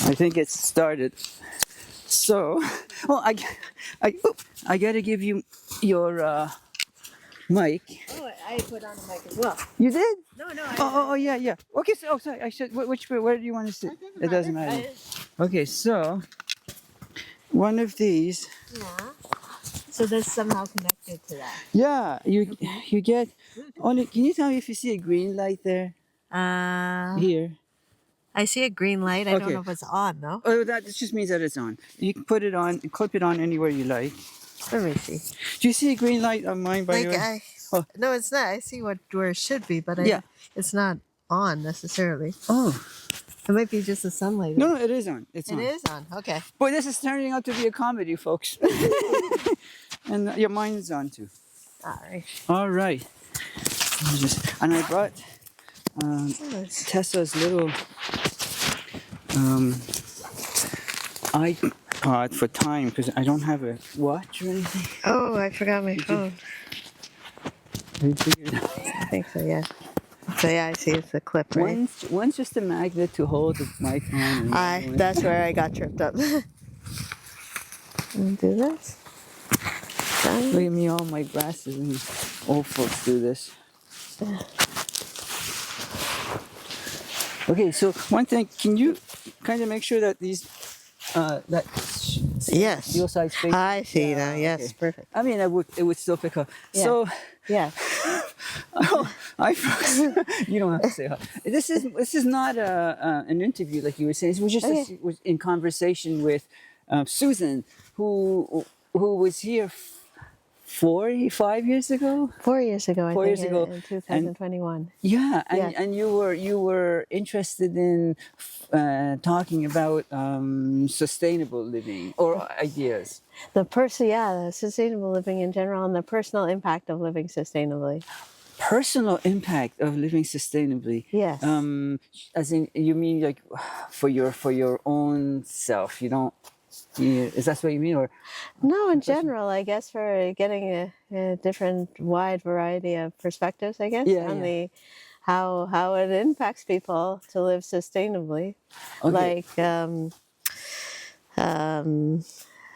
I think it's started. So, oh, I gotta give you your mic. Oh, I put on the mic as well. You did? No, Oh, yeah, yeah. Okay, so, sorry. I should. Where do you want to sit? It doesn't matter. Okay, so one of these. Yeah. So that's somehow connected to that. Yeah, you get. Only, can you tell me if you see a green light there? Here. I see a green light. I don't Okay. know if it's on though. Oh, that just means that it's on. You can put it on, clip it on anywhere you like. Let me see. Do you see a green light on mine, by the way? Oh. No, it's not. I see where it should be, but Yeah. it's not on necessarily. Oh. It might be just the sunlight. No, it is on. It's It on. is on. Okay. Boy, this is turning out to be a comedy, folks. And your mind is on too. All right. All right. And I brought Tessa's little iPod for time because I don't have a watch or anything. Oh, I forgot my phone. You figured out. I think so. Yeah. So yeah, I see it's a clip, right? One's just a magnet to hold the mic on. That's where I got tripped up. Do this. Look at me, all my glasses, and old folks do this. Okay, so one thing, can you kind of make sure that these, Yes. steel side space? I see now. Yes, okay. perfect. I mean, it would still pick up. Yeah. So, Yeah. oh, you don't have to say hi. This is not an interview like you were saying. It was just was in conversation with Susan, who was here 5 years ago. 4 years ago, I 4 think, years ago. in 2021. Yeah, and, Yes. and you were interested in talking about sustainable living or ideas. The sustainable living in general and the personal impact of living sustainably. Personal impact of living sustainably. Yes. As in, you mean like for your own self? You don't. Is that what you mean, or? No, in general, I guess for getting a different, wide variety of perspectives, I guess, on the how it impacts people to live sustainably, Okay. like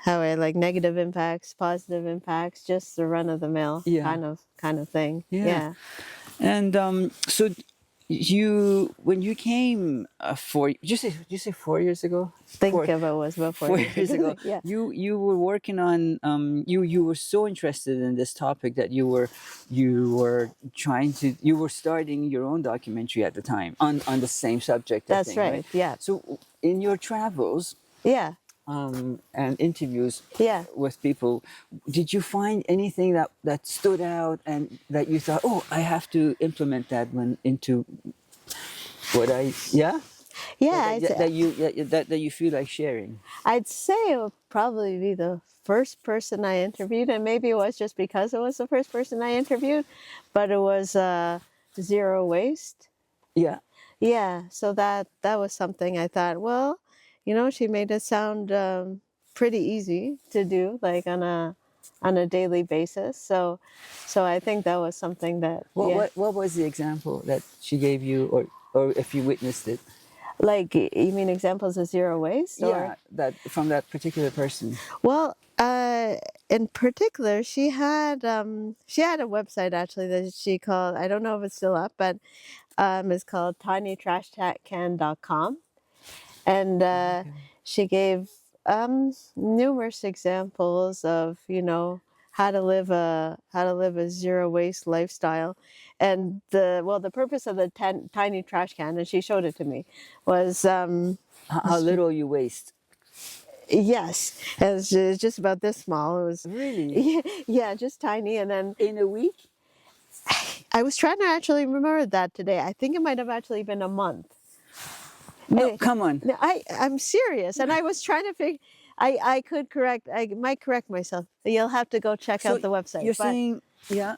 how it like negative impacts, positive impacts, just the run of the mill kind of thing. Yeah. And so when you came did you say 4 years ago? Think of it was about 4 years ago. Yeah. You were working on you were so interested in this topic that you were starting your own documentary at the time on the same subject. That's right. Yeah. So in your travels. Yeah. And interviews with people, did you find anything that stood out and that you thought, oh, I have to implement that one into what that you feel like sharing? I'd say it would probably be the first person I interviewed, and maybe it was just because it was the first person I interviewed, but it was zero waste. Yeah. Yeah, so that was something I thought, well, she made it sound pretty easy to do, like on a daily basis. So I think that was something that. What was the example that she gave you, or if you witnessed it? Like, you mean examples of zero waste? Yeah, that from that particular person. Well, in particular, she had a website actually that she called, I don't know if it's still up, but it's called tinytrashcan.com. And she gave numerous examples of how to live a zero waste lifestyle, and the purpose of the tiny trash can, and she showed it to me, was how little you waste. Yes, it was just about this small. It was really yeah, just tiny, and then in a week. I was trying to actually remember that today. I think it might have actually been a month. No, come on. I'm serious, and I was trying to figure. I might correct myself. You'll have to go check out the website. You're saying, yeah.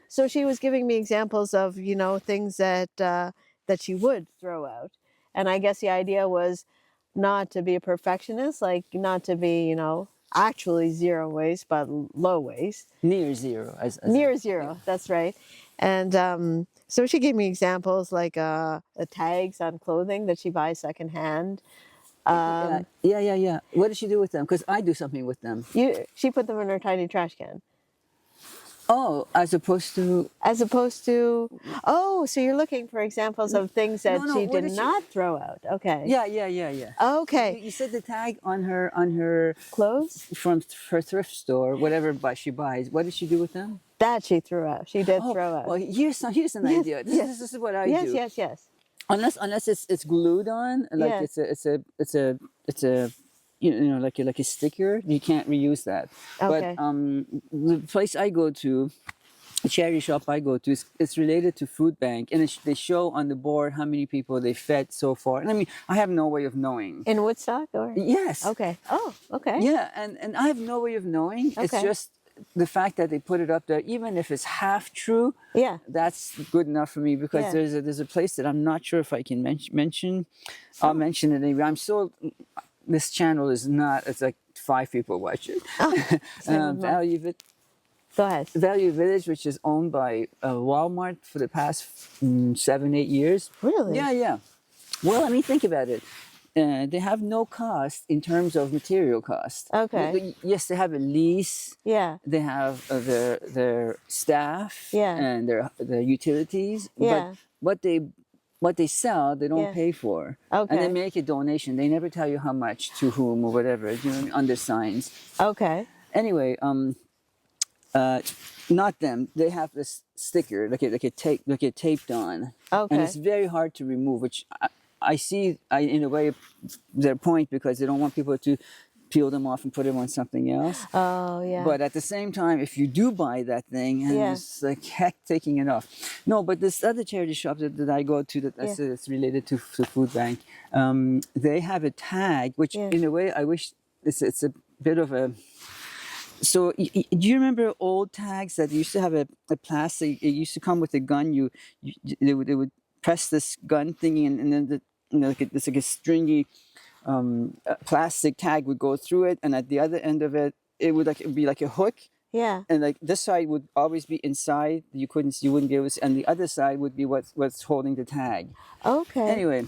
So she was giving me examples of things that she would throw out, and I guess the idea was not to be a perfectionist, like not to be actually zero waste, but low waste. Near zero. Near zero. Yeah. That's right. And so she gave me examples like the tags on clothing that she buys secondhand. Yeah. What did she do with them? Because I do something with them. She put them in her tiny trash can. Oh, as opposed to... As opposed to, oh, so you're looking for examples of things that No, she what did did she... not throw out. Okay. Yeah. Okay. You said the tag on her Clothes? from her thrift store, whatever she buys. What did she do with them? That she threw out. She did Oh, throw out. well, here's an Yes, idea. yes. This is what I Yes, do. yes. Unless it's glued on, like Yes. it's a you know, like a sticker, you can't reuse that. Okay. But the place I go to, the charity shop I go to, it's related to food bank, and they show on the board how many people they fed so far. And I mean, I have no way of knowing. In Woodstock, or? Yes. Okay. Oh, okay. Yeah, and I have no way of knowing. It's Okay. just the fact that they put it up there, even if it's half true. Yeah. That's good enough for me, because Yeah. there's a place that I'm not sure if I can mention. I'll mention it anyway. This channel is not. It's like 5 people watch it. Go ahead. Value Village, which is owned by Walmart for the past 7-8 years. Really? Yeah. Well, I mean, think about it. They have no cost in terms of material cost. Okay. Yes, they have a lease. Yeah. They have their staff. Yeah. And their utilities. Yeah. But what they sell, they don't Yeah. pay for. Okay. And they make a donation. They never tell you how much to whom or whatever. You know what I mean? Under signs. Okay. Anyway, not them. They have this sticker, like a taped on, Okay. and it's very hard to remove. Which I see, in a way, their point, because they don't want people to peel them off and put them on something else. Oh, yeah. But at the same time, if you do buy that thing, and Yeah. it's like heck taking it off. No, but this other charity shop that I go to, that's related to the food bank, they have a tag, which in a way I wish it's a bit of a... So do you remember old tags that used to have a plastic? It used to come with a gun. They would press this gun thingy, and then it's like a stringy plastic tag would go through it, and at the other end of it, it'd be like a hook. Yeah. And like this side would always be inside. You wouldn't be able to see, and the other side would be what's holding the tag. Okay. Anyway.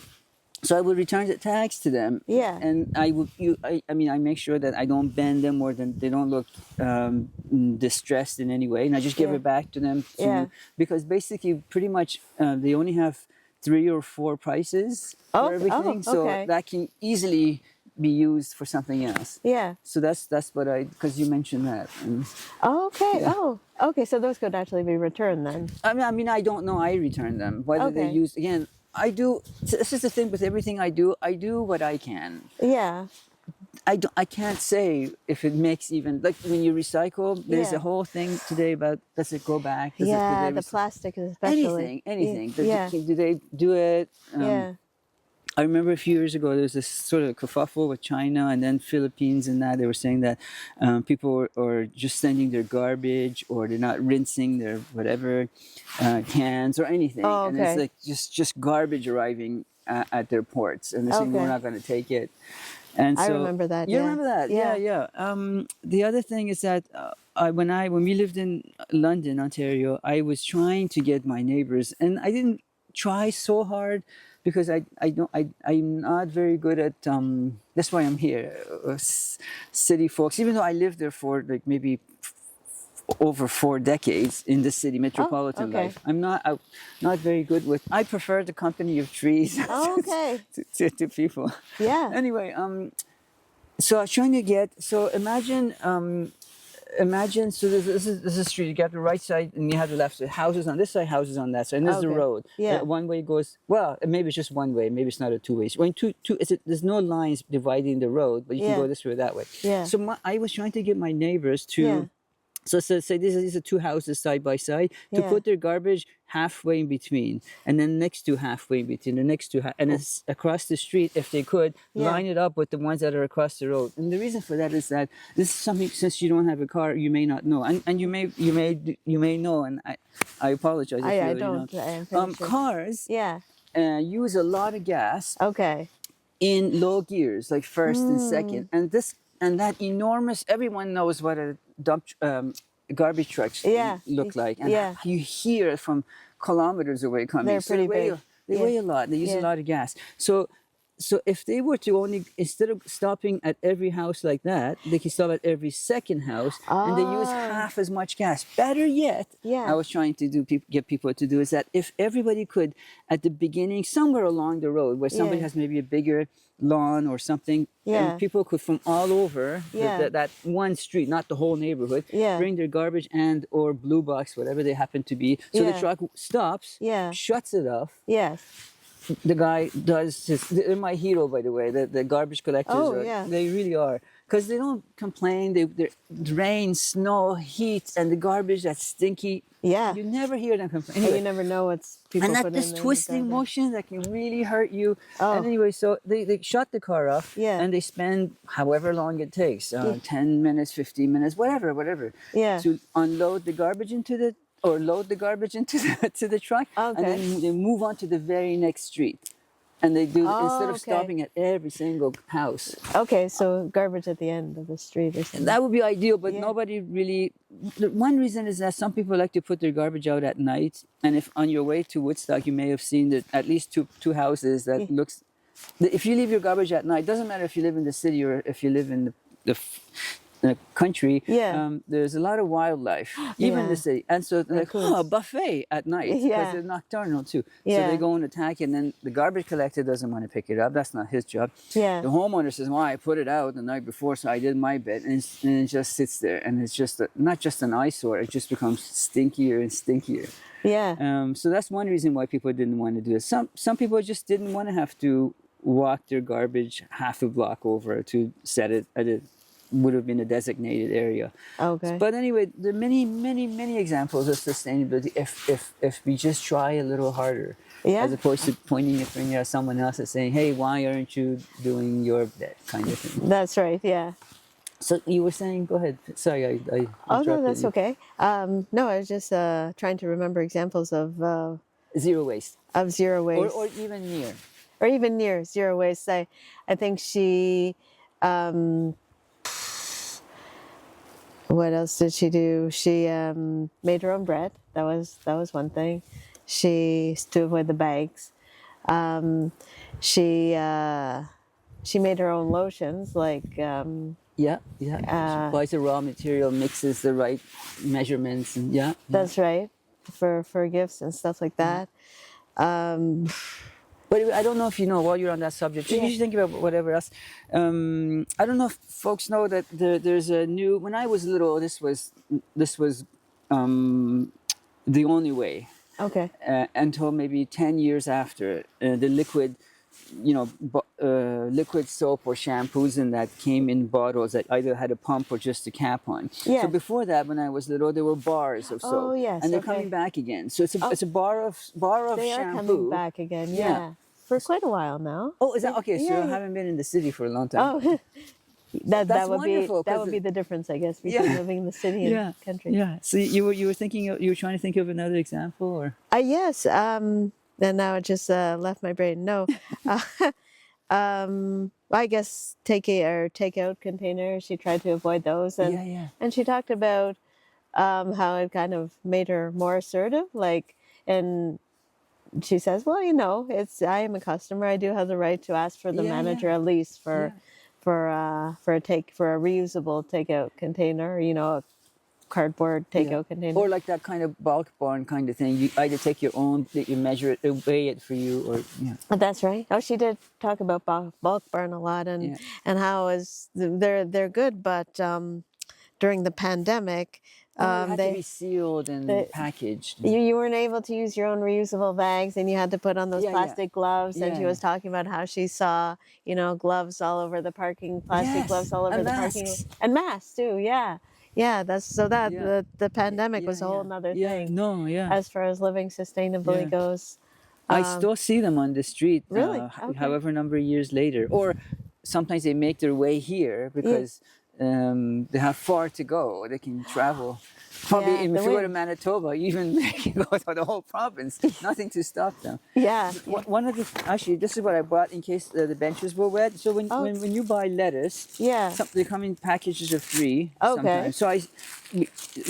So I would return the tags to them. Yeah. And I make sure that I don't bend them, or that they don't look distressed in any way. And I just give it back to them. Because basically, pretty much, they only have 3 or 4 prices for everything. So that can easily be used for something else. Yeah. So that's what because you mentioned that. And, okay. Yeah. Oh, okay. So those could actually be returned then. I mean, I don't know. I return them. Whether they use, again, I do. This is the thing with everything I do. I do what I can. Yeah. I can't say if it makes even, like when you recycle. There's a whole thing today about, does it go back? Does the plastic especially. Anything. Yeah. Do they do it? Yeah. I remember a few years ago there was this sort of kerfuffle with China and then Philippines, and that they were saying that people are just sending their garbage, or they're not rinsing their whatever cans or anything, and it's like just garbage arriving at their ports, and they're saying we're not going to take it. And so, I remember that. You remember that? Yeah. The other thing is that when we lived in London, Ontario, I was trying to get my neighbors, and I didn't try so hard, because I'm not very good at that's why I'm here. City folks, even though I lived there for like maybe over 4 decades in the city metropolitan life, I'm not very good with. I prefer the company of trees to people. Yeah. Anyway, so I was trying to get. So imagine, so this is a street. You got the right side and you have the left side. Houses on this side, houses on that side. And there's the road. Yeah. One way goes, well, maybe it's just one way. Maybe it's not a two-way. When there's no lines dividing the road, but you can go this way or that way. Yeah. So I was trying to get my neighbors to, so say these are 2 houses side by side, to put their garbage halfway in between, and then next to halfway in between, the next two, and it's across the street, if they could, line it up with the ones that are across the road. And the reason for that is that this is something, since you don't have a car, you may not know, and you may know, and I apologize. I don't. Cars Yeah. use a lot of gas. Okay. In low gears, like first and second, and that enormous. Everyone knows what a garbage trucks look like, and you hear it from kilometers away coming. They're pretty big. They weigh a lot. They use a lot of gas. So so if they were to only, instead of stopping at every house like that, they could stop at every second house, and they use half as much gas. Better yet, Yeah. I was trying to get people to do is that if everybody could, at the beginning, somewhere along the road where somebody Yeah. has maybe a bigger lawn or something, Yeah. and people could from all over Yeah. that one street, not the whole neighborhood, Yeah. bring their garbage and or blue box, whatever they happen to be. So the Yeah. truck stops, Yeah. shuts it off. Yes. The guy does his, they're my hero, by the way, the garbage collectors. Oh, yeah. They really are. Because they don't complain. They're rain, snow, heat, and the garbage that's stinky. Yeah. You never hear them complain. And Anyway, you never know what's people and put that in this the twisting garbage. motion that can really hurt you. Oh. And anyway, so they shut the car off, Yeah. and they spend however long it takes, 10 minutes, 15 minutes, whatever, Yeah. to unload the garbage into the, or load the garbage into the, to the truck, and Okay. then they move on to the very next street. And they do, instead of okay. stopping at every single house. Okay, so garbage at the end of the street or something. That would be ideal, but Yeah. nobody really. The one reason is that some people like to put their garbage out at night, and if on your way to Woodstock, you may have seen that at least two houses that looks. If you leave your garbage at night, doesn't matter if you live in the city or if you live in the country. Yeah. There's a lot of wildlife, even in Yeah. the city, and so they're like, Raccoons. a buffet at night because Yeah. they're nocturnal too. So Yeah. they go and attack, and then the garbage collector doesn't want to pick it up. That's not his job. Yeah. The homeowner says, "Well, I put it out the night before, so I did my bit," and it just sits there, and it's just not just an eyesore; it just becomes stinkier and stinkier. Yeah. So that's one reason why people didn't want to do it. Some people just didn't want to have to walk their garbage half a block over to set it at a would have been a designated area. Okay. But anyway, there are many examples of sustainability if we just try a little harder. Yeah. As opposed to pointing a finger at someone else and saying, "Hey, why aren't you doing your bit?" kind of thing. That's right, yeah. So you were saying, go ahead. Sorry, I Oh, no, interrupted that's you. okay. No, I was just trying to remember examples of Zero waste. zero waste. Or even near. Or even near zero waste. I think she, what else did she do? She made her own bread. That was one thing. She to avoid the bags. She made her own lotions, like Yeah. She buys the raw material, mixes the right measurements, and that's right, for gifts and stuff like that. But I don't know if you know, while you're on that subject, you should think about whatever else. I don't know if folks know that there's a new. When I was little, this was the only way. Okay. Until maybe 10 years after, the liquid, liquid soap or shampoos and that came in bottles that either had a pump or just a cap on. Yeah. So before that, when I was little, there were bars of soap. Oh, yes, and they're okay. coming back again. So it's a bar of They are shampoo. coming back again. Yeah. For quite a while now. Oh, is that okay? So Yeah, I yeah. haven't been in the city for a long time. Oh, that That's would wonderful, be 'cause the difference, I guess, between Yeah. living in the city and country. Yeah. So you were thinking you were trying to think of another example, or Yes. And now it just left my brain. No. I guess takeout containers. She tried to avoid those, and yeah. she talked about how it kind of made her more assertive. Like, and she says, "Well, I am a customer. I do have the right to ask for the Yeah, manager at least for a reusable takeout container. A cardboard takeout container." Or like that kind of bulk barn kind of thing. You either take your own, that you measure it, they weigh it for you, or That's right. Oh, she did talk about bulk barn a lot, and how they're good, but during the pandemic, it had to be sealed and packaged. you weren't able to use your own reusable bags, and you had to put on those plastic gloves. And she was talking about how she saw, gloves all over the parking, plastic gloves all over and the parking, and masks too. Yeah. Yeah, the pandemic was a whole nother thing. As far as living sustainably goes. I still see them on the street, Really? Okay. however number of years later. Or sometimes they make their way here because they have far to go. They can travel. Probably Yeah, if the you go to wind. Manitoba, even they can go to the whole province. Nothing to stop them. Yeah. One of the actually, this is what I bought in case the benches were wet. So when you buy lettuce, Yeah. they come in packages of 3 Okay. sometimes. So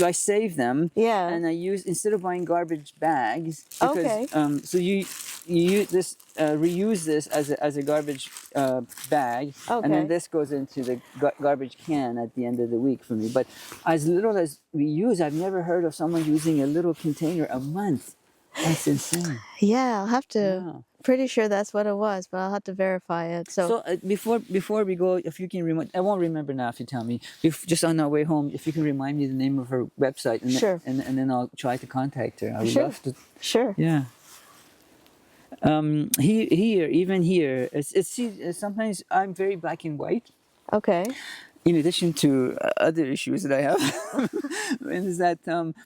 I save them. Yeah. And I use, instead of buying garbage bags, because Okay. so you use this, reuse this as a garbage bag, and then Okay. this goes into the garbage can at the end of the week for me. But as little as we use, I've never heard of someone using a little container a month. That's insane. Yeah, I'll have to. Yeah. Pretty sure that's what it was, but I'll have to verify it. So, So before we go, if you can remind, I won't remember now if you tell me. If just on our way home, if you can remind me the name of her website, and Sure. and then I'll try to contact her. I would Sure. love to. sure. Yeah. Even here, see, sometimes I'm very black and white. Okay. In addition to other issues that I have, and is that,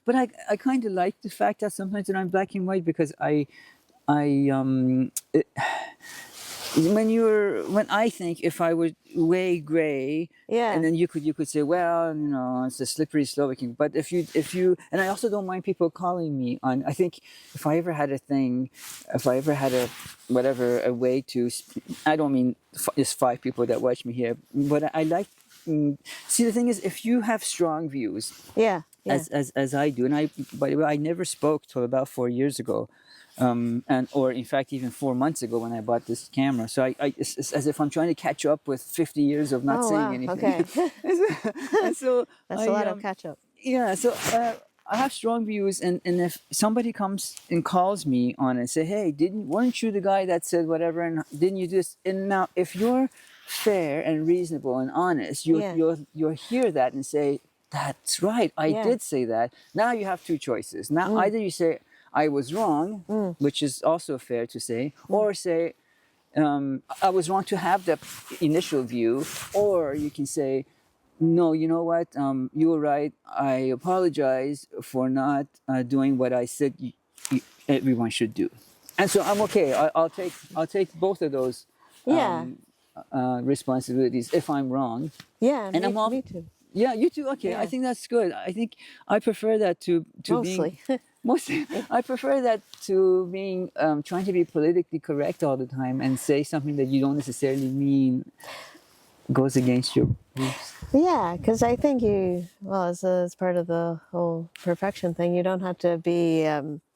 but I kind of like the fact that sometimes that I'm black and white, because when I think if I were way gray, Yeah. and then you could say, well, it's a slippery slope. But if you, and I also don't mind people calling me on. I think if I ever had a way to, I don't mean just 5 people that watch me here, but I like. See, the thing is, if you have strong views, Yeah. Yeah. as I do, and by the way, I never spoke till about 4 years ago, or in fact even 4 months ago when I bought this camera. So it's as if I'm trying to catch up with 50 years of not saying anything. Okay. And so That's a lot of catch up. yeah. So I have strong views, and if somebody comes and calls me on it and say, hey, weren't you the guy that said whatever, and didn't you do this? And now, if you're fair and reasonable and honest, you'll hear that and say, that's right, I did say that. Now you have 2 choices. Now either you say, I was wrong, which is also fair to say, or say, I was wrong to have the initial view, or you can say, no, you know what, you were right, I apologize for not doing what I said everyone should do. And so I'm okay. I'll take both of those responsibilities if I'm wrong. Yeah. And Me too. Yeah, you too. Okay, Yeah. I think that's good. I think I prefer that to Mostly. being mostly. I prefer that to being trying to be politically correct all the time and say something that you don't necessarily mean goes against your beliefs. Yeah, because I think as part of the whole perfection thing, you don't have to be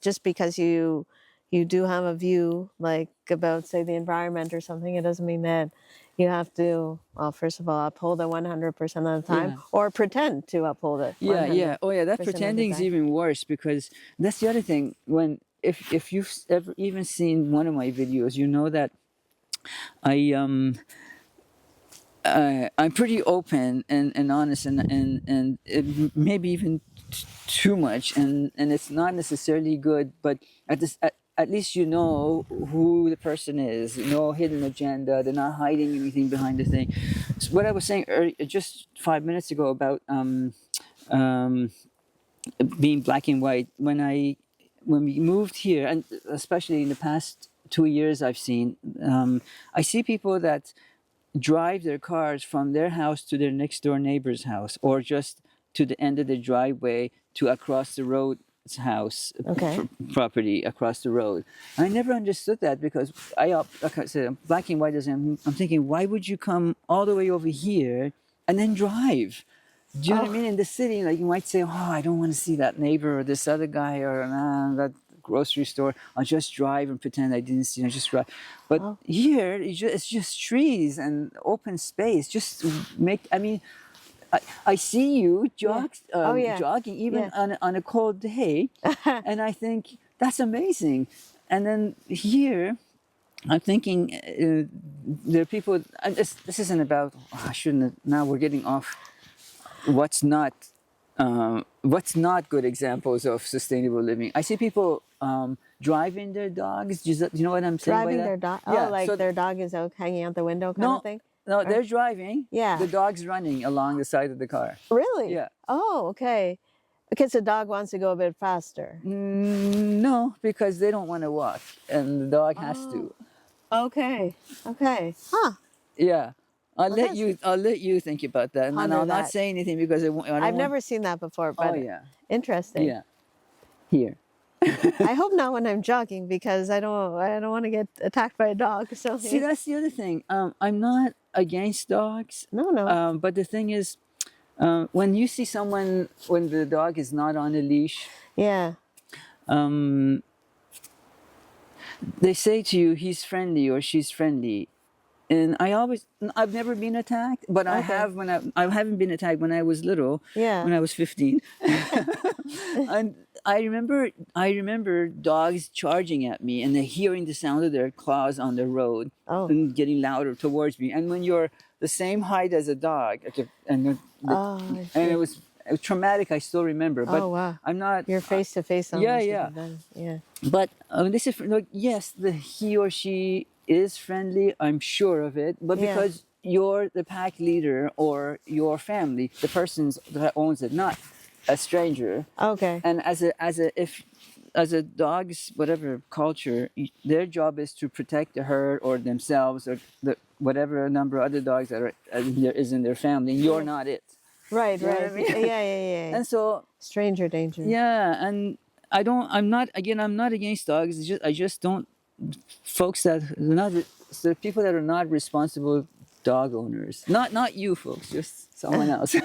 just because you do have a view like about, say, the environment or something. It doesn't mean that you have to, well, first of all, uphold it 100% of the time, or pretend to uphold it. Yeah. Oh, yeah. That 100% of the pretending is time. even worse, because that's the other thing. If you've ever even seen one of my videos, you know that I'm pretty open and honest, and maybe even too much, and it's not necessarily good, but at least you know who the person is, no hidden agenda, they're not hiding anything behind the thing. So what I was saying just 5 minutes ago about being black and white, when we moved here, and especially in the past 2 years, I see people that drive their cars from their house to their next door neighbor's house, or just to the end of the driveway to across the road's house. Property across the road. I never understood that, because like I said, black and white. I'm thinking, why would you come all the way over here and then drive? Do you know what I mean? In the city, like, you might say, oh, I don't want to see that neighbor or this other guy or that grocery store. I'll just drive and pretend I didn't see. I just drive. But here, it's just trees and open space. I see you jogging even on a cold day, and I think that's amazing. And then here, I'm thinking there are people. This isn't about. I shouldn't have, now we're getting off. What's not good examples of sustainable living? I see people driving their dogs. Do you know what I'm saying? Driving their dog. Yeah, so their dog is out hanging out the window kind of thing? No, they're driving. Yeah. The dog's running along the side of the car. Really? Yeah. Oh, okay. Because the dog wants to go a bit faster. No, because they don't want to walk, and the dog has to. Okay. Huh. Yeah. I'll let you think about that, and I'll not say anything because I've never seen that before, but interesting. Yeah. Here. I hope not when I'm jogging, because I don't want to get attacked by a dog. So see, that's the other thing. I'm not against dogs. No. But the thing is, When you see someone, when the dog is not on a leash, Yeah. um, they say to you, he's friendly or she's friendly. And I've never been attacked, but I Okay. have I haven't been attacked when I was little, Yeah. when I was 15. And I remember dogs charging at me and then hearing the sound of their claws on the road Oh. and getting louder towards me. And when you're the same height as a dog, Oh, I and see. it was traumatic, I still remember, but Oh, wow. I'm not. You're face to face Yeah, almost yeah. with them. Yeah. But this is like, yes, he or she is friendly. I'm sure of it. But Yeah. because you're the pack leader or your family, the person that owns it, not a stranger. Okay. And as a dog's whatever culture, their job is to protect the herd or themselves or whatever number of other dogs that is in their family. You're not it. Right, You know what right. I mean? Yeah. And so Stranger danger. yeah, and I'm not, again, I'm not against dogs. I just don't, folks that are not, the people that are not responsible dog owners. Not you folks, just someone else. You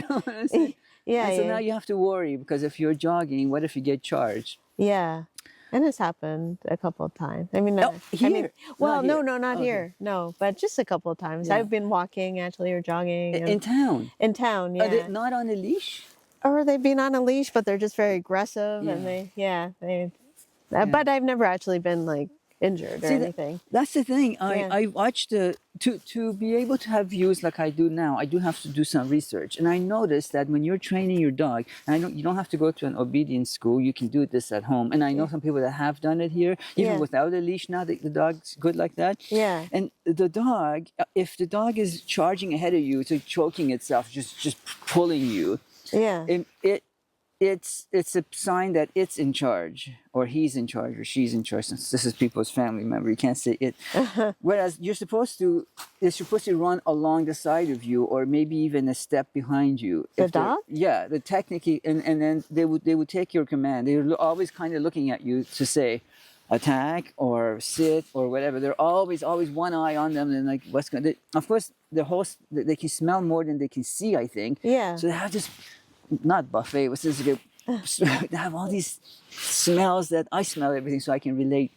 know what I'm saying? Yeah, And so yeah. now you have to worry because if you're jogging, what if you get charged? Yeah. And it's happened a couple of times. I mean, Here? well, Not here. no, not Okay. here. No, but just a couple of times. Yeah. I've been walking actually or jogging In town? in town, Are they yeah. not on a leash? Or they've been on a leash, but they're just very aggressive Yeah. and but I've never actually been like injured or See, anything. That's the thing. Yeah. I watched to be able to have views like I do now. I do have to do some research, and I noticed that when you're training your dog, and you don't have to go to an obedience school. You can do this at home. And I know some people that have done it here, even Yeah. without a leash. Now the dog's good like that. Yeah. And the dog, if the dog is charging ahead of you, so choking itself, just pulling you, Yeah. it's a sign that it's in charge, or he's in charge, or she's in charge. Since this is people's family member, you can't say it. Whereas they're supposed to run along the side of you, or maybe even a step behind you. The If they're- dog? Yeah, the technically, and then they would take your command. They're always kind of looking at you to say, attack or sit or whatever. They're always one eye on them, and like what's going. Of course, they can smell more than they can see, I think. Yeah. So they have this, not buffet, but since they have all these smells that I smell everything, so I can relate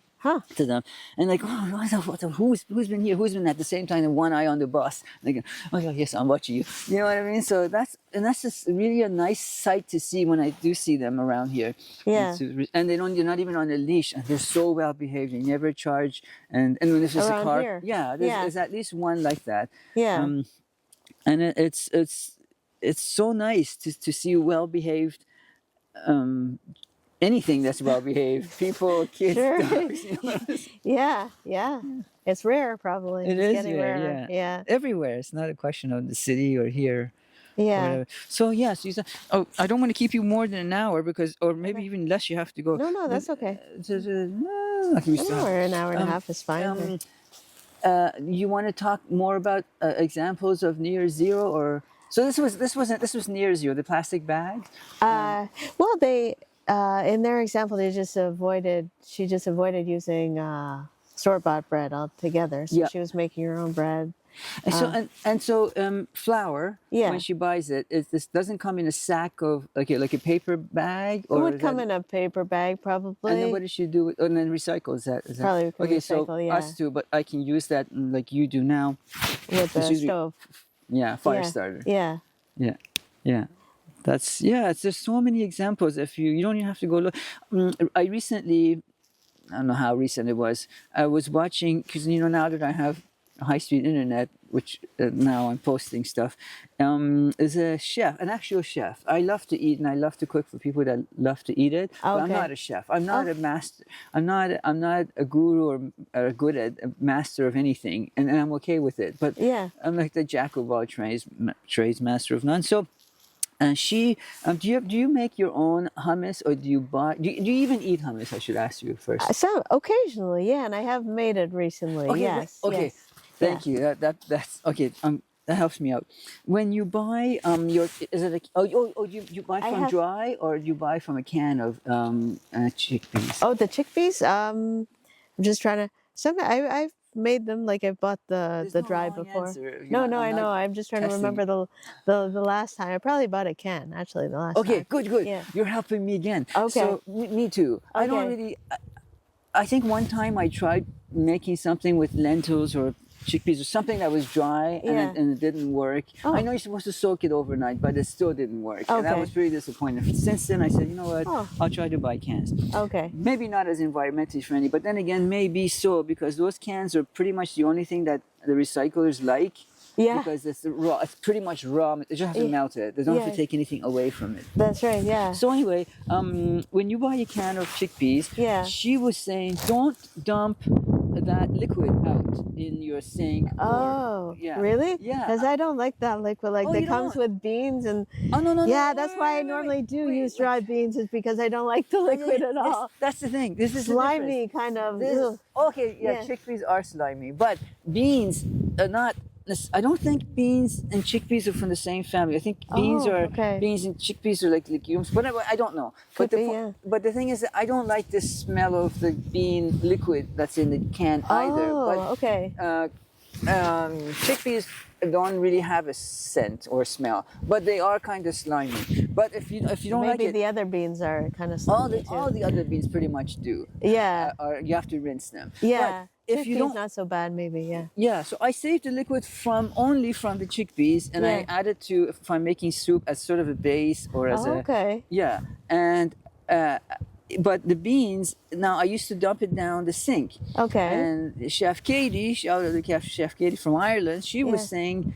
to them. And like, who's been here? Who's been at the same time? And one eye on the bus. Like, oh yes, I'm watching you. You know what I mean? So that's just really a nice sight to see when I do see them around here. Yeah. And they're not even on a leash, and they're so well behaved. They never charge. And when there's just a Around car, here? yeah, there's at least one like that. Yeah. And it's so nice to see well behaved, anything that's well behaved, people, kids, Sure. dogs. You know? Yeah. It's rare, probably. It It's is getting rare, rarer. Yeah. everywhere. It's not a question of the city or here. Or Yeah. whatever. So yes, you said. Oh, I don't want to keep you more than an hour or maybe even less. You have to go. No, that's okay. Okay, we still have- An hour and a half is fine. you want to talk more about examples of near zero, or so this was near zero, the plastic bag. Well, they in their example, she just avoided using store-bought bread altogether. So Yeah. she was making her own bread. And so flour, Yeah. when she buys it, this doesn't come in a sack of like a paper bag, It or would is come that- in a paper bag, probably. And then what does she do with? And then recycle, is that? Probably we can okay? So recycle, yeah. us too, but I can use that like you do now. With the Excuse me. stove. Yeah, fire Yeah. starter. Yeah. Yeah. That's there's so many examples. If you don't even have to go look. I recently, I don't know how recent it was. I was watching, because now that I have high-speed internet, which now I'm posting stuff, is a chef, an actual chef. I love to eat and I love to cook for people that love to eat it. But I'm Okay. not a chef. I'm not a master. I'm not a guru or good at a master of anything, and I'm okay with it. But Yeah. I'm like the jack of all trades, master of none. So. She, do you make your own hummus, or do you buy? Do you even eat hummus? I should ask you first. So occasionally, yeah, and I have made it recently. Okay, Yes. okay. Yes. Thank you. That's okay. That helps me out. When you buy is it you buy I from have- dry, or you buy from a can of chickpeas? Oh, the chickpeas. I'm just trying to. I've made them. Like I've bought There's the no dry wrong before. answer. You No, know, no, I'm I know. not I'm just trying to testing. remember the last time. I probably bought a can actually the last Okay, time. good, good. Yeah. You're helping me again. Okay. So me too. I don't Okay. really. I think one time I tried making something with lentils or chickpeas or something that was dry Yeah. and it didn't work. Oh. I know you're supposed to soak it overnight, but it still didn't work. And that Okay. was pretty disappointing. Since then, I said, you know what? Oh. I'll try to buy cans. Okay. Maybe not as environmentally friendly, but then again, maybe so because those cans are pretty much the only thing that the recyclers like. Yeah. Because it's raw. It's pretty much raw. They just have to melt it. They don't have Yeah. to take anything away from it. That's right. Yeah. So anyway, when you buy a can of chickpeas, Yeah. she was saying don't dump that liquid out in your sink. Oh, yeah. really? Yeah. Because I don't like that liquid. Like Oh, that you comes don't? with beans and Oh no. yeah, no, that's wait, why I wait, normally do wait, use wait. dry beans is because I don't like the liquid at all. That's the thing. This is Slimy kind of. Okay, yeah, Yeah. chickpeas are slimy, but beans are not. I don't think beans and chickpeas are from the same family. I think beans beans and chickpeas are like legumes. Whatever, I don't know. Could but be, yeah. But the thing is that I don't like the smell of the bean liquid that's in the can either. Oh, But okay. chickpeas don't really have a scent or smell, but they are kind of slimy. But if you don't like Maybe it, the other beans are kind of slimy too. all the other beans pretty much do. Yeah. You have to rinse them. Yeah. But if you Chickpeas don't, not so bad, maybe. Yeah. yeah. So I save the liquid only from the chickpeas, and I add it to if I'm making soup as sort of a base or as Okay. yeah. And but the beans now I used to dump it down the sink. Okay. And Chef Katie, shout out to Chef Katie from Ireland, she was saying.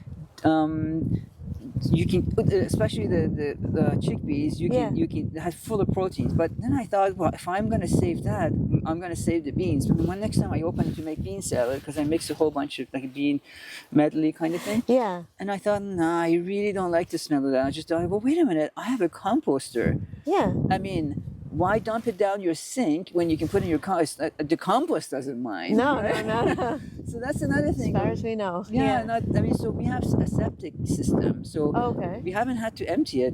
You can, especially the chickpeas, you can have full of proteins. But then I thought, well, if I'm going to save that, I'm going to save the beans. But when next time I open it to make bean salad, because I mix a whole bunch of like a bean medley kind of thing. Yeah. And I thought, nah, I really don't like the smell of that. I just thought, well, wait a minute, I have a composter. Yeah. I mean, why dump it down your sink when you can put it in your compost? The compost doesn't mind. No, right? no. So that's another thing. As far as we know. Yeah. So we have a septic system. So Okay. we haven't had to empty it.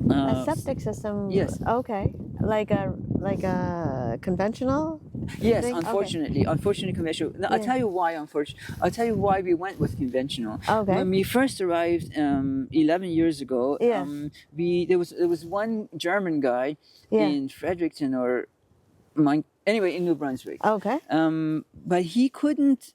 A septic system. Yes. Okay. Like a conventional. Yes, thing? unfortunately conventional. Now, I'll tell you why. I'll tell you why we went with conventional. Okay. When we first arrived 11 years ago, Yeah. there was one German guy Yeah. in Fredericton anyway in New Brunswick. Okay. But he couldn't.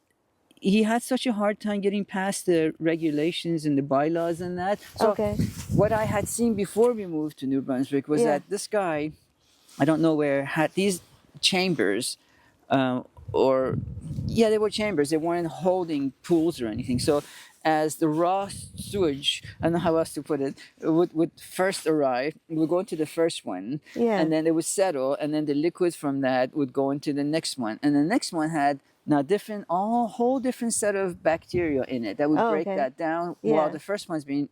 He had such a hard time getting past the regulations and the bylaws and that. So Okay. what I had seen before we moved to New Brunswick was that this guy, I don't know where, had these chambers, they were chambers. They weren't holding pools or anything. So as the raw sewage, I don't know how else to put it, would first arrive, it would go into the first one, Yeah. and then it would settle, and then the liquid from that would go into the next one. And the next one had now whole different set of bacteria in it that would break that down while the first one's been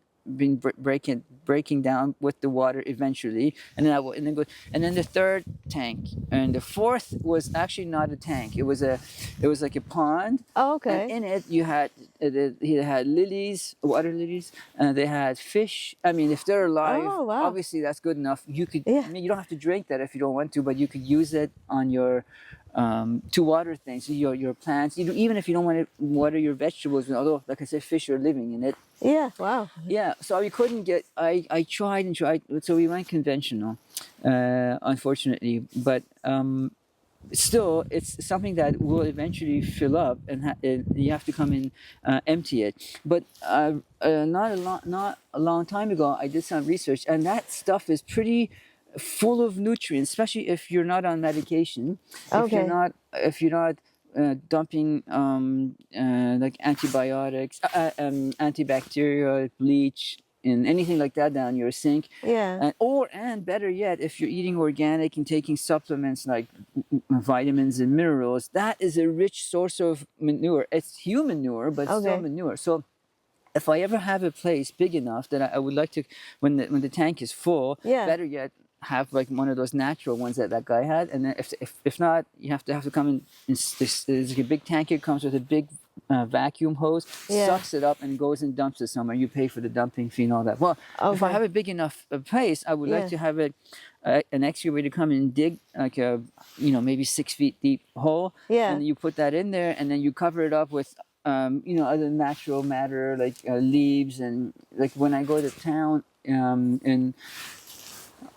breaking down with the water eventually, and then the third tank, and the fourth was actually not a tank. It was like a pond. Oh, okay. And in it you had lilies, water lilies, and they had fish. I mean, if they're alive, obviously that's good enough. You could. I mean, you don't have to drink that if you don't want to, but you could use it on your to water things, your plants. Even if you don't want to water your vegetables, although, like I said, fish are living in it. Yeah. Wow. Yeah. So we couldn't get. I tried and tried. So we went conventional, unfortunately. But still, it's something that will eventually fill up, and you have to come in empty it. But not a long time ago, I did some research, and that stuff is pretty full of nutrients, especially if you're not on medication. Okay. If you're not dumping like antibiotics, antibacterial, bleach, and anything like that down your sink. Yeah. And better yet, if you're eating organic and taking supplements like vitamins and minerals, that is a rich source of manure. It's human manure, but still manure. So if I ever have a place big enough that I would like to, when the tank is full, better yet, have like one of those natural ones that that guy had, and then if not, you have to come in. There's like a big tank. It comes with a big vacuum hose, sucks it up and goes and dumps it somewhere. You pay for the dumping fee and all that. Well, if I have a big enough place, I would like to have it an excavator come and dig like a maybe 6 feet deep hole, and you put that in there, and then you cover it up with other natural matter like leaves, and like when I go to town in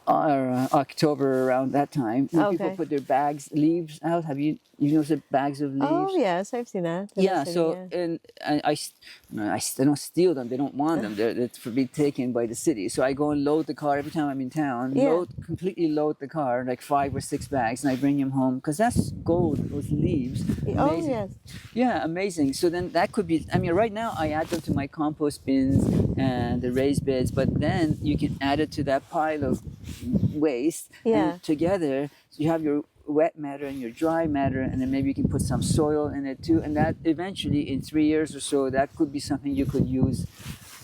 October around that time, when people put their leaves out. Have you noticed the bags of leaves? Oh yes, I've seen that. Yeah. So and I don't steal them. They don't want them. They're for be taken by the city. So I go and load the car every time I'm in town. Completely load the car, like 5 or 6 bags, and I bring them home because that's gold. Those leaves. Amazing. Oh yes. Yeah, amazing. So then that could be. I mean, right now I add them to my compost bins and the raised beds, but then you can add it to that pile of waste together. So you have your wet matter and your dry matter, and then maybe you can put some soil in it too, and that eventually in 3 years or so that could be something you could use.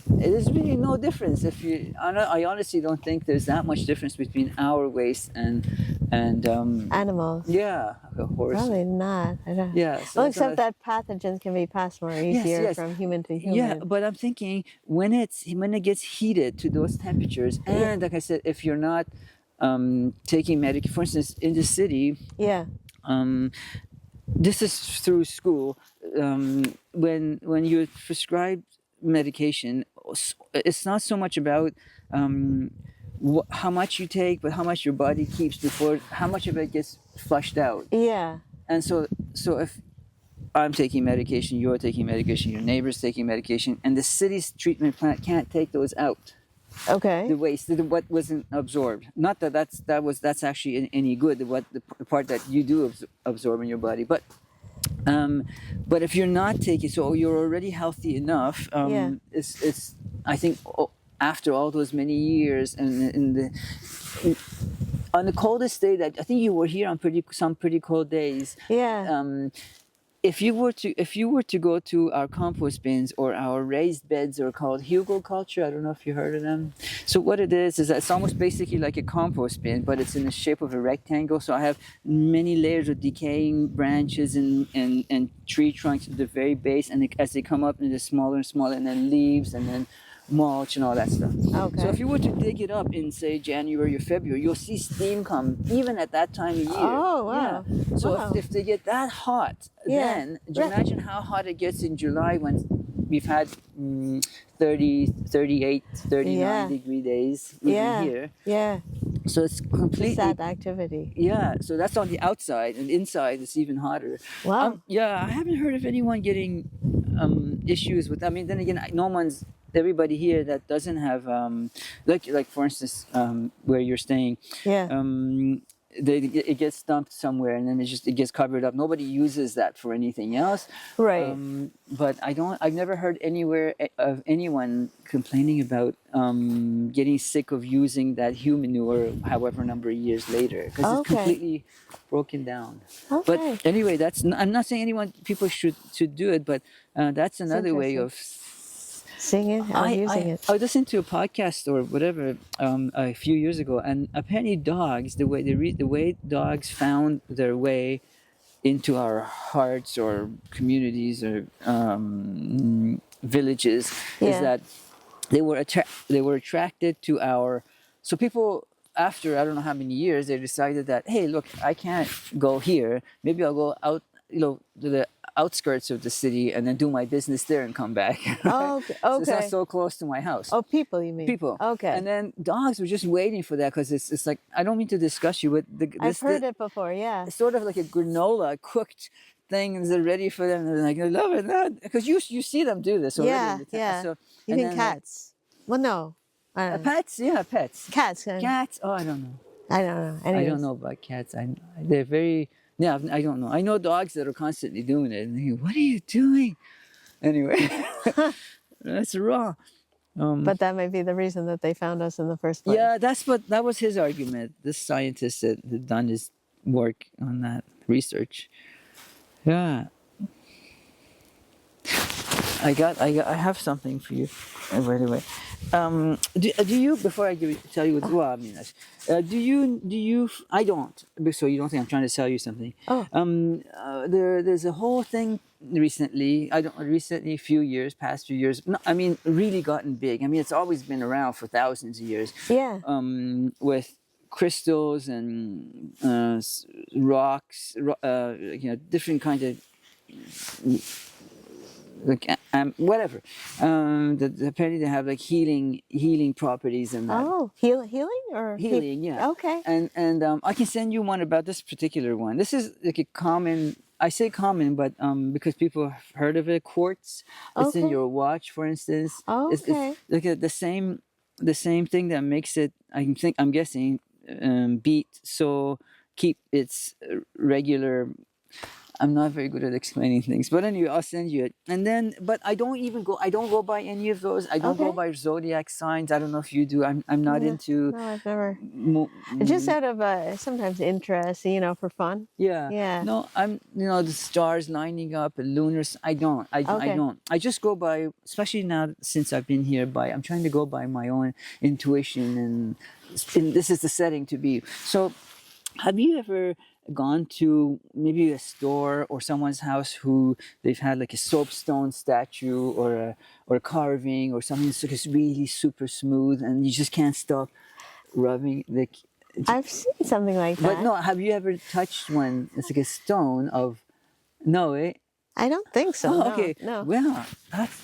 There's really no difference. I honestly don't think there's that much difference between our waste and animals. Yeah, a horse. Probably not. I don't. Yeah. So well, except that pathogens can be passed more easier from human to human. Yeah, but I'm thinking when it gets heated to those temperatures, and like I said, if you're not taking medication, for instance, in the city. Yeah. This is through school. When you're prescribed medication, it's not so much about how much you take, but how much your body keeps before how much of it gets flushed out. Yeah. And so if I'm taking medication, you're taking medication, your neighbor's taking medication, and the city's treatment plant can't take those out. Okay. The waste, what wasn't absorbed. Not that that's actually any good. The part that you do absorb in your body, but if you're not taking, so you're already healthy enough. It's I think after all those many years and on the coldest day that I think you were here on some pretty cold days. Yeah. If you were to go to our compost bins or our raised beds are called hugelkultur. I don't know if you heard of them. So what it is that it's almost basically like a compost bin, but it's in the shape of a rectangle. So I have many layers of decaying branches and tree trunks at the very base, and as they come up into smaller and smaller, and then leaves, and then mulch and all that stuff. Okay. So if you were to dig it up in say January or February, you'll see steam come even at that time of year. Oh wow. Yeah. So if they get that hot, then do you imagine how hot it gets in July when we've had 30, 38, 39 degree days even here. Yeah. So it's completely sad activity. Yeah. So that's on the outside, and inside it's even hotter. Wow. Yeah, I haven't heard of anyone getting issues with. I mean, then again, everybody here that doesn't have like for instance where you're staying, it gets dumped somewhere and then it gets covered up. Nobody uses that for anything else, right? But I've never heard anywhere of anyone complaining about getting sick of using that human manure however number of years later, because it's completely broken down. But anyway, I'm not saying people should do it, but that's another way of seeing it or using it. I listened to a podcast or whatever a few years ago, and apparently dogs, the way dogs found their way into our hearts or communities or villages is that they were attracted to our. So people, after I don't know how many years, they decided that, hey, look, I can't go here. Maybe I'll go out, to the outskirts of the city and then do my business there and come back. Right? Oh, okay. So it's not so close to my house. Oh, people, you mean? People. Okay. And then dogs were just waiting for that because it's like, I don't mean to discuss you, but I've heard it before, yeah. It's sort of like a granola cooked things are ready for them. They're like, I love it. Because you see them do this already. Yeah. So, even cats. Well, no. Pets? Yeah, pets. Cats. Cats? Oh, I don't know. Anyways. I don't know about cats. They're very... Yeah, I don't know. I know dogs that are constantly doing it. And they go, what are you doing? Anyway, that's wrong. But that might be the reason that they found us in the first place. Yeah, that was his argument. This scientist that had done his work on that research. Yeah. I have something for you, by the way. Do you, before I tell you what, well, I mean, I don't, so you don't think I'm trying to sell you something. Oh. There's a whole thing recently, a few years, past few years, no, I mean, really gotten big. I mean, it's always been around for thousands of years. Yeah. With crystals and rocks, different kinds of like whatever. Apparently they have like healing properties and that. Oh, healing or Healing, yeah. Okay. And I can send you one about this particular one. This is like a common. I say common, but because people have heard of it, quartz. It's in Okay. your watch, for instance. Okay. It's like the same thing that makes it. I'm guessing, beat so keep its regular. I'm not very good at explaining things, but anyway, I'll send you it. And then, but I don't go by any of those. I don't go Okay. by zodiac signs. I don't know if you do. I'm not No, into. no, I've never. Just out of sometimes interest, for fun. Yeah. Yeah. No, the stars lining up, and lunars. I don't. I Okay. don't. I just go by, especially now since I've been here, I'm trying to go by my own intuition, and this is the setting to be. So, have you ever gone to maybe a store or someone's house who they've had like a soapstone statue or a carving or something that's like really super smooth and you just can't stop rubbing like. I've seen something like that. But no, have you ever touched one? It's like a stone of. No, eh? I don't think so. Oh, no, okay. No. Well,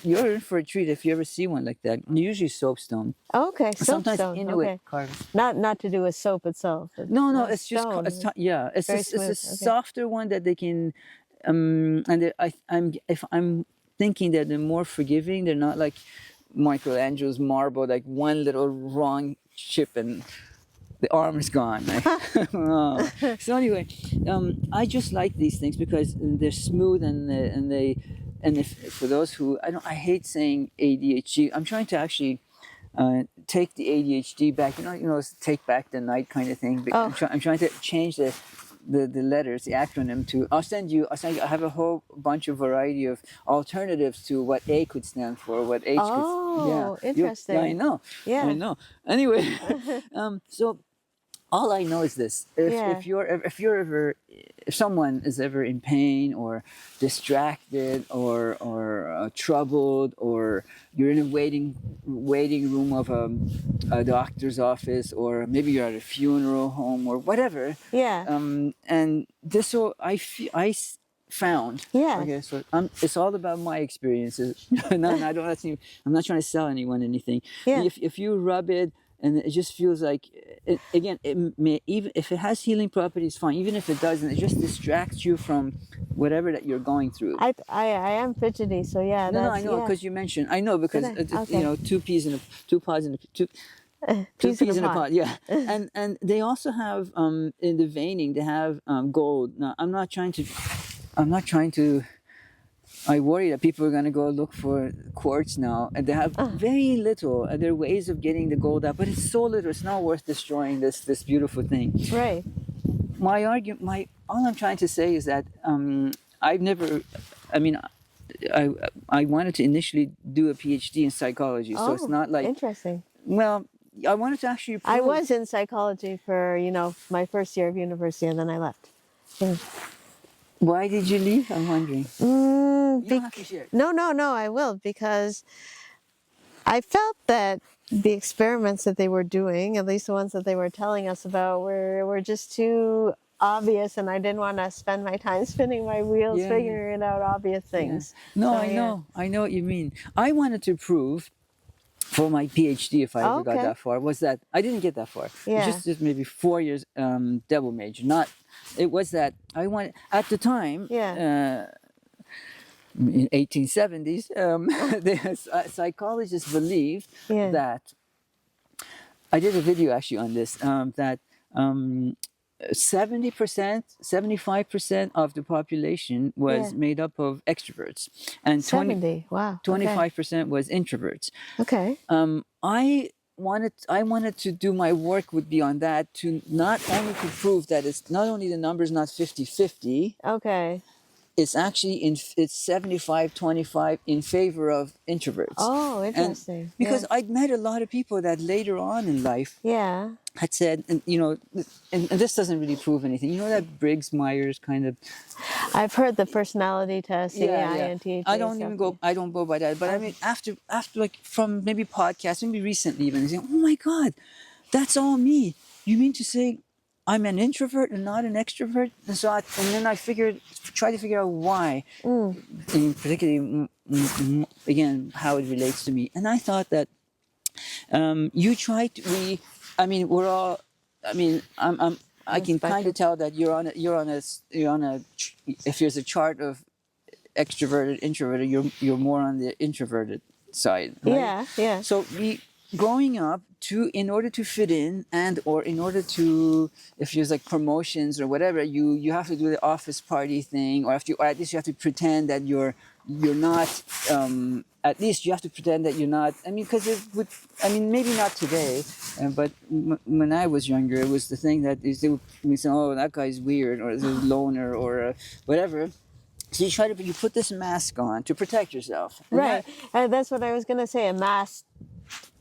you're in for a treat if you ever see one like that. Usually soapstone. Okay. Sometimes Soapstone. Inuit Okay. carving. Not to do with soap itself. No, It's it's just stone. it's Very it's a smooth, okay. softer one that they can, if I'm thinking that they're more forgiving, they're not like Michelangelo's marble, like one little wrong chip and the arm is gone. Oh. So anyway, I just like these things because they're smooth and if for those who I hate saying ADHD. I'm trying to actually take the ADHD back. Take back the night kind of thing. But Oh. I'm trying to change the letters, the acronym to. I'll send you. I have a whole bunch of variety of alternatives to what A could stand for, what H could. Oh, Yeah, interesting. yeah, I know. Yeah. I know. Anyway, so all I know is this: Yeah. if someone is ever in pain or distracted or troubled, or you're in a waiting room of a doctor's office, or maybe you're at a funeral home or whatever. Yeah. And this so found. Yeah. Okay, so it's all about my experiences. No, I don't. I'm not trying to sell anyone anything. Yeah. If you rub it. And it just feels like, it may, even if it has healing properties, fine. Even if it doesn't, it just distracts you from whatever that you're going through. I am fidgety, so yeah. No, I know yeah. because you mentioned. I know because Okay. two peas in a pod. Yeah. And they also have in the veining they have gold. Now I'm not trying to. I worry that people are going to go look for quartz now, and they have very little. There are ways of getting the gold out, but it's so little. It's not worth destroying this beautiful thing. Right. All I'm trying to say is that I've never. I mean, I wanted to initially do a PhD in psychology, so it's not like. Interesting. Well, I wanted to actually. I was in psychology for my first year of university, and then I left. Yeah. Why did you leave? I'm wondering. You don't have to share. No, I will, because I felt that the experiments that they were doing, at least the ones that they were telling us about, were just too obvious, and I didn't want to spend my time spinning my wheels figuring out obvious things. Yeah. No, So, I know what you mean. I wanted to prove for my PhD, if I ever got that far, was that I didn't get that far. Yeah. Just maybe 4 years double major. It was that I wanted at the time. Yeah. In 1870s, the psychologists believed that. I did a video actually on this. That 70%, 75% of the population was made up of extroverts, and 25% was introverts. Okay. I wanted to do my work would be on that, to not only to prove that it's not only the numbers not 50-50. Okay. it's actually it's 75-25 in favor of introverts. Oh, And interesting. because I'd met a lot of people that later on in life Yeah. had said, and and this doesn't really prove anything. You know that Briggs-Myers kind of. I've heard the personality test, INTJ. I don't even go. I don't go by that. But I mean, after like from maybe podcasts, maybe recently even, saying, "Oh my God, that's all me." You mean to say I'm an introvert and not an extrovert? And so, and then I tried to figure out why, in particularly again how it relates to me. And I thought that you try to. We're all. I can kind of tell that you're on a. If there's a chart of extroverted, introverted, you're more on the introverted side, right? Yeah, yeah. So growing up, in order to fit in, and or in order to, if there's like promotions or whatever, you have to do the office party thing, or at least you have to pretend that you're not. At least you have to pretend that you're not. I mean, because it would. I mean, maybe not today, but when I was younger, it was the thing that we say, "Oh, that guy's weird," or "He's a loner," or whatever. So you put this mask on to protect yourself. And Right. That's what I was going to say. A masked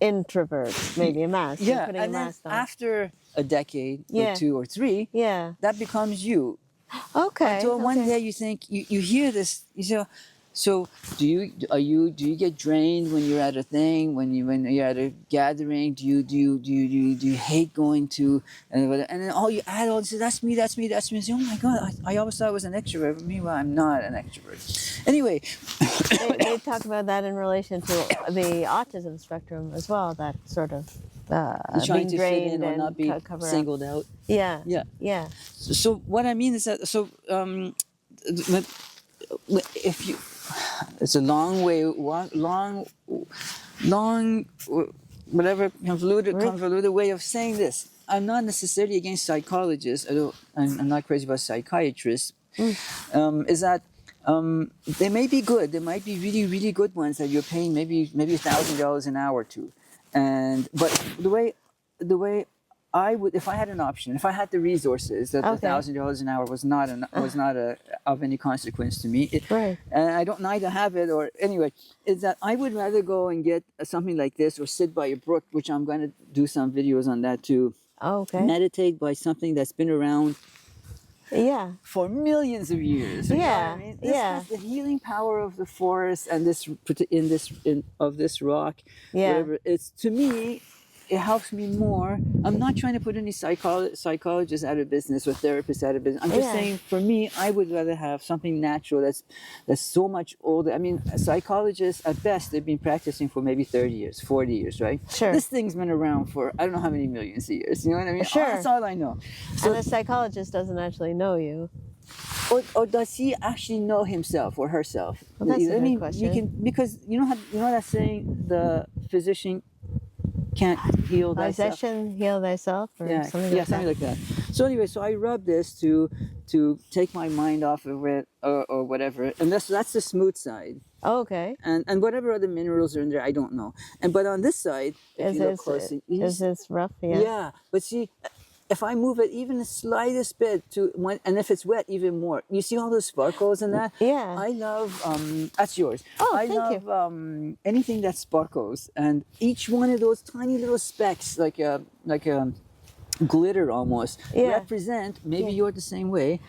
introvert, maybe a mask. Yeah, You're putting and a then mask on. after a decade or 2 or 3, that becomes you. Okay. Until one day you think you hear this, you say, so do you get drained when you're at a thing, when you're at a gathering? Do you hate going to, and then you add all this, that's me. You say, oh my God, I always thought I was an extrovert, but meanwhile I'm not an extrovert. Anyway, they talk about that in relation to the autism spectrum as well. That sort of trying being to fit drained in or and not be cover singled out. Yeah. Yeah. Yeah. So what I mean is that if you, it's a long whatever convoluted way of saying this. I'm not necessarily against psychologists. I'm not crazy about psychiatrists. Is that they may be good. There might be really, really good ones that you're paying maybe $1,000 an hour to, but the way I would, if I had an option, if I had the resources, that the $1,000 an hour was not of any consequence to me. Right. And I don't neither have it or anyway. Is that I would rather go and get something like this or sit by a brook, which I'm going to do some videos on that too. Okay. Meditate by something that's been around. Yeah. For millions of years. You know what I mean? The healing power of the forest and this rock. Yeah. Whatever. It's, to me, it helps me more. I'm not trying to put any psychologists out of business or therapists out of business. I'm just saying, for me, I would rather have something natural that's so much older. I mean, psychologists, at best, they've been practicing for maybe 30 years, 40 years, right? Sure. This thing's been around for, I don't know how many millions of years. You know what I mean? Sure. That's all I know. So, and the psychologist doesn't actually know you. Or does he actually know himself or herself? Well, that's a good question. Because you know that saying, the physician can't heal thyself. Physician, heal thyself, or something like that. So anyway, I rub this to take my mind off of it or whatever, and that's the smooth side. Oh, okay. And whatever other minerals are in there, I don't know. But on this side, if you look closely, is this rough? Yeah. Yeah, but see, if I move it even the slightest bit and if it's wet, even more. You see all those sparkles in that? Yeah. I love, that's yours. Oh, I thank love anything that sparkles. And each one of those tiny little specks, like a glitter almost, represent, maybe you're the same way,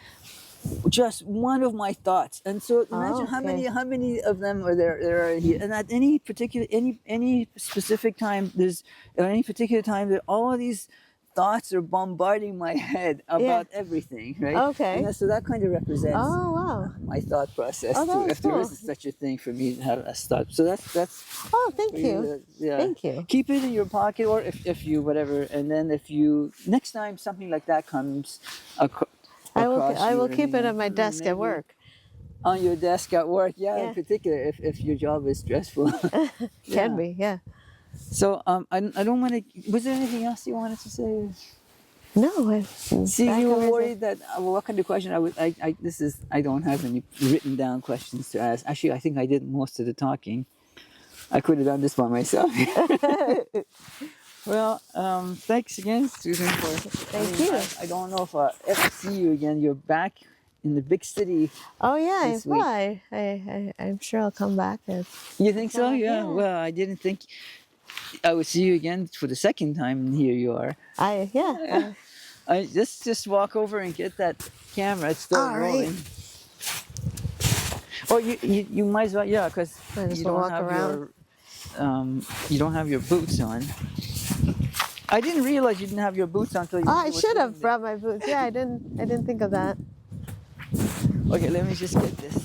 just one of my thoughts. And so imagine how many of them are there are here. And at any specific time, that all of these thoughts are bombarding my head about everything, right? Okay. And so that kind of represents my thought process too. If there is such a thing for me to have a thought. So that's Oh, thank you. Thank you. Keep it in your pocket, or if you whatever, and then if you next time something like that comes across I will keep it on my desk at work. On your desk at work, in particular, if your job is stressful. Can be, yeah. So I don't want to. Was there anything else you wanted to say? No. See, you were worried that what kind of question I don't have any written down questions to ask. Actually, I think I did most of the talking. I could have done this by myself. Well, thanks again, Susan. Thank you. I don't know if I ever see you again. You're back in the big city Oh yeah, this week. well, I'm sure I'll come back. You think so? Yeah. Yeah. Well, I didn't think I would see you again for the second time, and here you are. I just walk over and get that camera. It's still All right. rolling. Or you might as well, yeah, because Might as you well don't walk have around. you don't have your boots on. I didn't realize you didn't have your boots on until you. Oh, I were should have sitting there. brought my boots. Yeah, I didn't think of that. Okay, let me just get this.